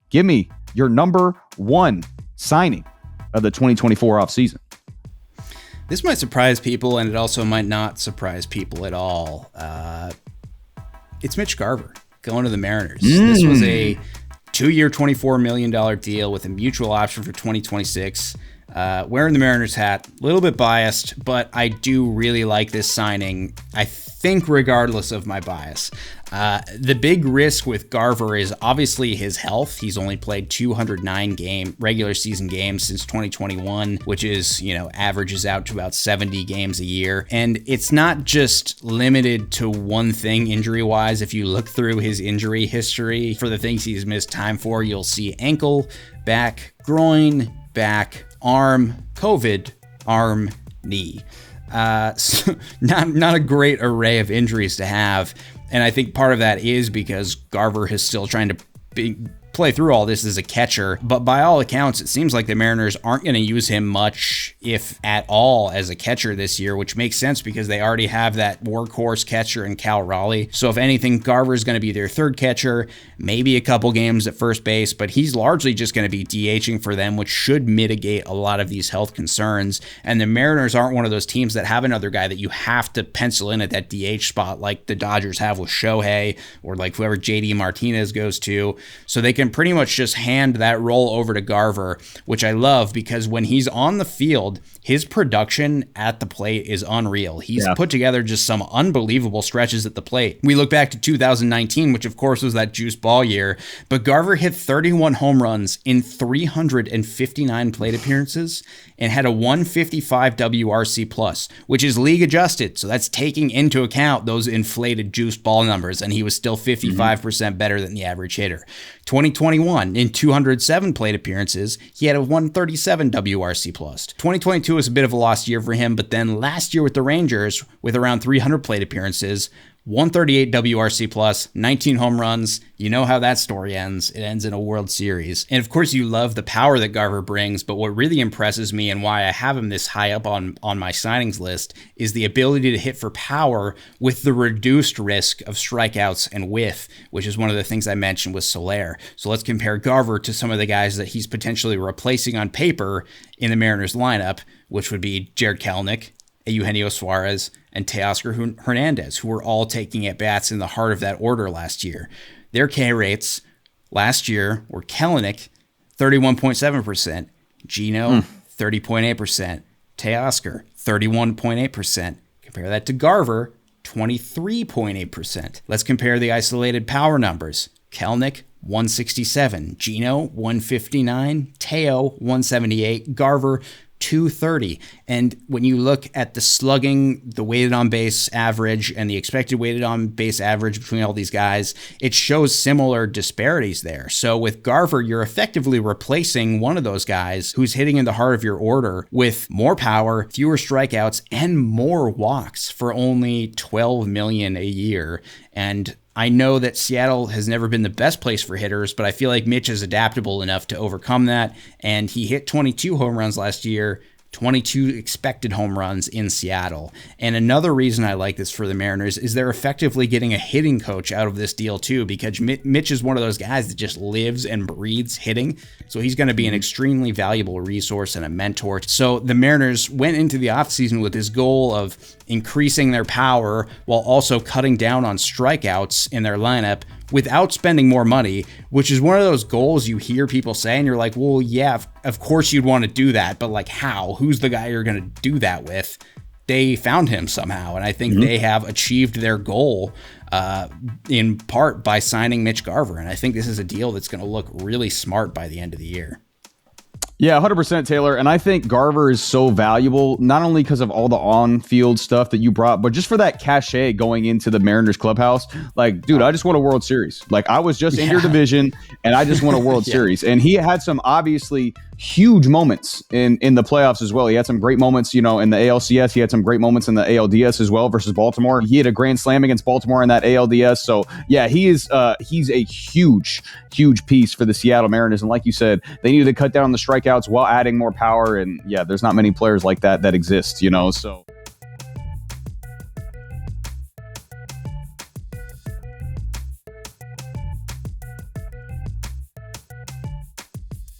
Give me your number one signing of the 2024 offseason. This might surprise people, and it also might not surprise people at all. It's Mitch Garver going to the Mariners. This was a 2-year, $24 million deal with a mutual option for 2026. Wearing the Mariners hat, a little bit biased, but I do really like this signing, I think regardless of my bias. The big risk with Garver is obviously his health. He's only played 209 regular season games since 2021, which is, averages out to about 70 games a year. And it's not just limited to one thing injury-wise. If you look through his injury history for the things he's missed time for, you'll see ankle, back, groin, back, arm, COVID, arm, knee. So not a great array of injuries to have. And I think part of that is because Garver is still trying to play through all this as a catcher. But by all accounts, it seems like the Mariners aren't going to use him much, if at all, as a catcher this year, which makes sense because they already have that workhorse catcher in Cal Raleigh. So if anything, Garver is going to be their third catcher, maybe a couple games at first base, but he's largely just going to be DHing for them, which should mitigate a lot of these health concerns. And the Mariners aren't one of those teams that have another guy that you have to pencil in at that DH spot like the Dodgers have with Shohei, or like whoever JD Martinez goes to. So they can pretty much just hand that role over to Garver, which I love because when he's on the field, his production at the plate is unreal. He's put together just some unbelievable stretches at the plate. We look back to 2019, which of course was that juice ball year, but Garver hit 31 home runs in 359 plate appearances and had a 155 WRC plus, which is league adjusted. So that's taking into account those inflated juice ball numbers. And he was still 55% better than the average hitter. 2021, in 207 plate appearances, he had a 137 WRC plus. 2022 was a bit of a lost year for him, but then last year with the Rangers, with around 300 plate appearances, 138 WRC plus, 19 home runs. You know how that story ends. It ends in a World Series. And of course, you love the power that Garver brings, but what really impresses me and why I have him this high up on my signings list is the ability to hit for power with the reduced risk of strikeouts and whiff, which is one of the things I mentioned with Soler. So let's compare Garver to some of the guys that he's potentially replacing on paper in the Mariners lineup, which would be Jared Kelenic, Eugenio Suarez, and Teoscar Hernandez, who were all taking at-bats in the heart of that order last year. Their K rates last year were Kelenic, 31.7%, Gino, 30.8%, Teoscar, 31.8%. Compare that to Garver, 23.8%. Let's compare the isolated power numbers. Kelenic, 167, Gino, 159, Teo, 178, Garver, 230. And when you look at the slugging, the weighted on base average, and the expected weighted on base average between all these guys, it shows similar disparities there. So with Garver, you're effectively replacing one of those guys who's hitting in the heart of your order with more power, fewer strikeouts, and more walks for only $12 million a year. And I know that Seattle has never been the best place for hitters, but I feel like Mitch is adaptable enough to overcome that. And he hit 22 home runs last year, 22 expected home runs in Seattle. And another reason I like this for the Mariners is they're effectively getting a hitting coach out of this deal too, because Mitch is one of those guys that just lives and breathes hitting. So he's going to be an extremely valuable resource and a mentor. So the Mariners went into the offseason with this goal of increasing their power while also cutting down on strikeouts in their lineup without spending more money, which is one of those goals you hear people say, and you're like, well, yeah, of course you'd want to do that, but like how? Who's the guy you're going to do that with? They found him somehow, and I think they have achieved their goal in part by signing Mitch Garver, and I think this is a deal that's going to look really smart by the end of the year. Yeah, 100%, Taylor. And I think Garver is so valuable, not only because of all the on-field stuff that you brought, but just for that cachet going into the Mariners clubhouse. Like, dude, I just won a World Series. Like, I was just in your division, and I just won a World Series. And he had some obviously huge moments in the playoffs as well. He had some great moments, in the ALCS. He had some great moments in the ALDS as well versus Baltimore. He had a grand slam against Baltimore in that ALDS. So, yeah, he's a huge piece for the Seattle Mariners. And like you said, they needed to cut down on the strikeouts while adding more power. And yeah, there's not many players like that exist, So